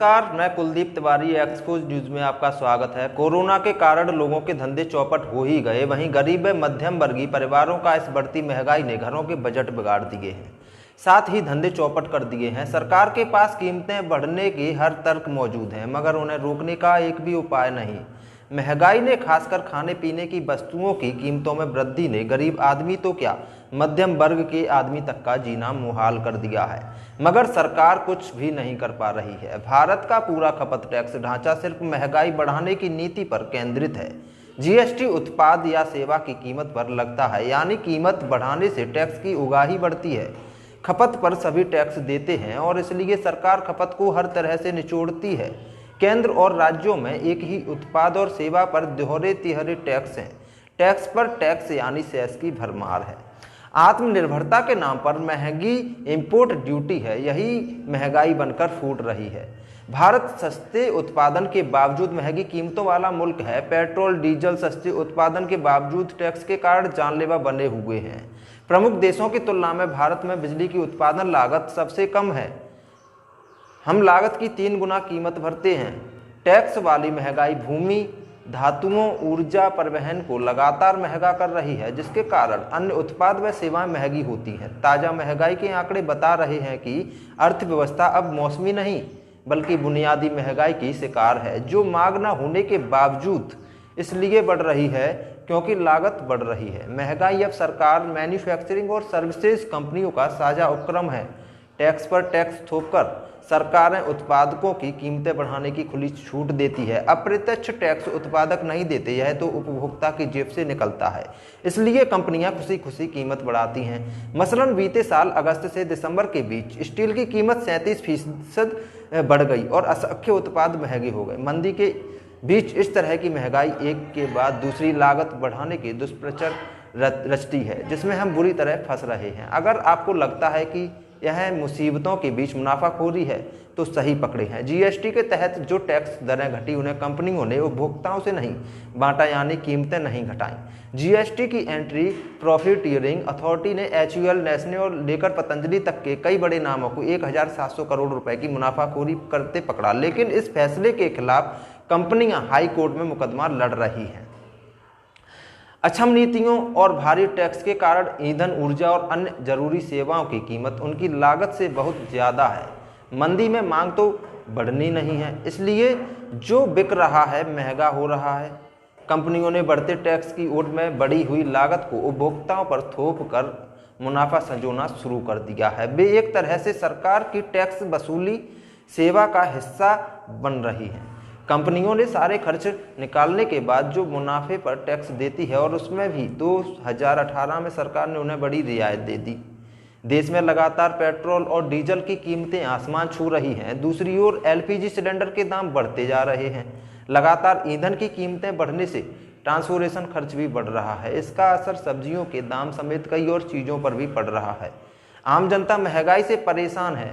नमस्कार, मैं Kuldeep Tiwari expose news में आपका स्वागत है। कोरोना के कारण लोगों के धंधे चौपट हो ही गए, वहीं गरीब व मध्यम वर्गीय परिवारों का इस बढ़ती महंगाई ने घरों के बजट बिगाड़ दिए हैं, साथ ही धंधे चौपट कर दिए हैं। सरकार के पास कीमतें बढ़ने के हर तर्क मौजूद हैं, मगर उन्हें रोकने का एक भी उपाय नहीं। महंगाई ने खासकर खाने पीने की वस्तुओं की कीमतों में वृद्धि ने गरीब आदमी तो क्या, मध्यम वर्ग के आदमी तक का जीना मुहाल कर दिया है, मगर सरकार कुछ भी नहीं कर पा रही है। भारत का पूरा खपत टैक्स ढांचा सिर्फ महंगाई बढ़ाने की नीति पर केंद्रित है। जीएसटी उत्पाद या सेवा की कीमत पर लगता है, यानी कीमत बढ़ाने से टैक्स की उगाही बढ़ती है। खपत पर सभी टैक्स देते हैं और इसलिए सरकार खपत को हर तरह से निचोड़ती है। केंद्र और राज्यों में एक ही उत्पाद और सेवा पर दोहरे तिहरे टैक्स हैं। टैक्स पर टैक्स यानी सेस की भरमार है। आत्मनिर्भरता के नाम पर महंगी इंपोर्ट ड्यूटी है, यही महंगाई बनकर फूट रही है। भारत सस्ते उत्पादन के बावजूद महंगी कीमतों वाला मुल्क है। पेट्रोल डीजल सस्ते उत्पादन के बावजूद टैक्स के कारण जानलेवा बने हुए हैं। प्रमुख देशों की तुलना में भारत में बिजली की उत्पादन लागत सबसे कम है। हम लागत की 3 गुना कीमत भरते हैं। टैक्स वाली महंगाई भूमि, धातुओं, ऊर्जा, परिवहन को लगातार महंगा कर रही है, जिसके कारण अन्य उत्पाद व सेवाएं महंगी होती हैं। ताज़ा महंगाई के आंकड़े बता रहे हैं कि अर्थव्यवस्था अब मौसमी नहीं बल्कि बुनियादी महंगाई की शिकार है, जो मांग न होने के बावजूद इसलिए बढ़ रही है क्योंकि लागत बढ़ रही है। महंगाई अब सरकार, मैन्युफैक्चरिंग और सर्विसेज कंपनियों का साझा उपक्रम है। टैक्स पर टैक्स थोपकर सरकारें उत्पादकों की कीमतें बढ़ाने की खुली छूट देती है। अप्रत्यक्ष टैक्स उत्पादक नहीं देते, यह तो उपभोक्ता की जेब से निकलता है, इसलिए कंपनियां खुशी खुशी कीमत बढ़ाती हैं। मसलन बीते साल अगस्त से दिसंबर के बीच स्टील की कीमत 37% बढ़ गई और असंख्य उत्पाद महंगे हो गए। मंदी के बीच इस तरह की महंगाई एक के बाद दूसरी लागत बढ़ाने के दुष्प्रचार रचती है, जिसमें हम बुरी तरह फंस रहे हैं। अगर आपको लगता है कि यह मुसीबतों के बीच मुनाफाखोरी है तो सही पकड़े हैं। जीएसटी के तहत जो टैक्स दरें घटी, उन्हें कंपनियों ने उपभोक्ताओं से नहीं बांटा, यानी कीमतें नहीं घटाई। जीएसटी की एंट्री प्रॉफिटियरिंग अथॉरिटी ने एचयूएल, नेस्ले और लेकर पतंजलि तक के कई बड़े नामों को 1700 करोड़ रुपए की मुनाफाखोरी करते पकड़ा, लेकिन इस फैसले के खिलाफ कंपनियां हाई कोर्ट में मुकदमा लड़ रही हैं। अक्षम नीतियों और भारी टैक्स के कारण ईंधन, ऊर्जा और अन्य जरूरी सेवाओं की कीमत उनकी लागत से बहुत ज़्यादा है। मंदी में मांग तो बढ़नी नहीं है, इसलिए जो बिक रहा है महंगा हो रहा है। कंपनियों ने बढ़ते टैक्स की ओट में बढ़ी हुई लागत को उपभोक्ताओं पर थोप कर मुनाफा संजोना शुरू कर दिया है। वे एक तरह से सरकार की टैक्स वसूली सेवा का हिस्सा बन रही हैं। कंपनियों ने सारे खर्च निकालने के बाद जो मुनाफे पर टैक्स देती है, और उसमें भी 2018 में सरकार ने उन्हें बड़ी रियायत दे दी। देश में लगातार पेट्रोल और डीजल की कीमतें आसमान छू रही हैं। दूसरी ओर एलपीजी सिलेंडर के दाम बढ़ते जा रहे हैं। लगातार ईंधन की कीमतें बढ़ने से ट्रांसपोर्टेशन खर्च भी बढ़ रहा है। इसका असर सब्जियों के दाम समेत कई और चीज़ों पर भी पड़ रहा है। आम जनता महंगाई से परेशान है।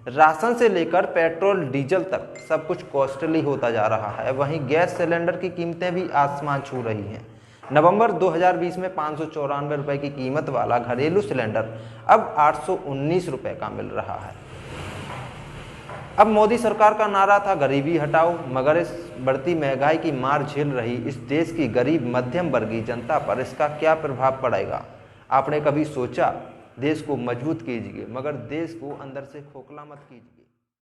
राशन से लेकर पेट्रोल डीजल तक सब कुछ कॉस्टली होता जा रहा है। वहीं गैस सिलेंडर की कीमतें भी आसमान छू रही हैं। नवंबर 2020 में 594 रुपये की कीमत वाला घरेलू सिलेंडर अब 819 रुपये का मिल रहा है। अब मोदी सरकार का नारा था गरीबी हटाओ, मगर इस बढ़ती महंगाई की मार झेल रही इस देश की गरीब मध्यम वर्गीय जनता पर इसका क्या प्रभाव पड़ेगा? आपने कभी सोचा? देश को मजबूत कीजिए, मगर देश को अंदर से खोखला मत कीजिए।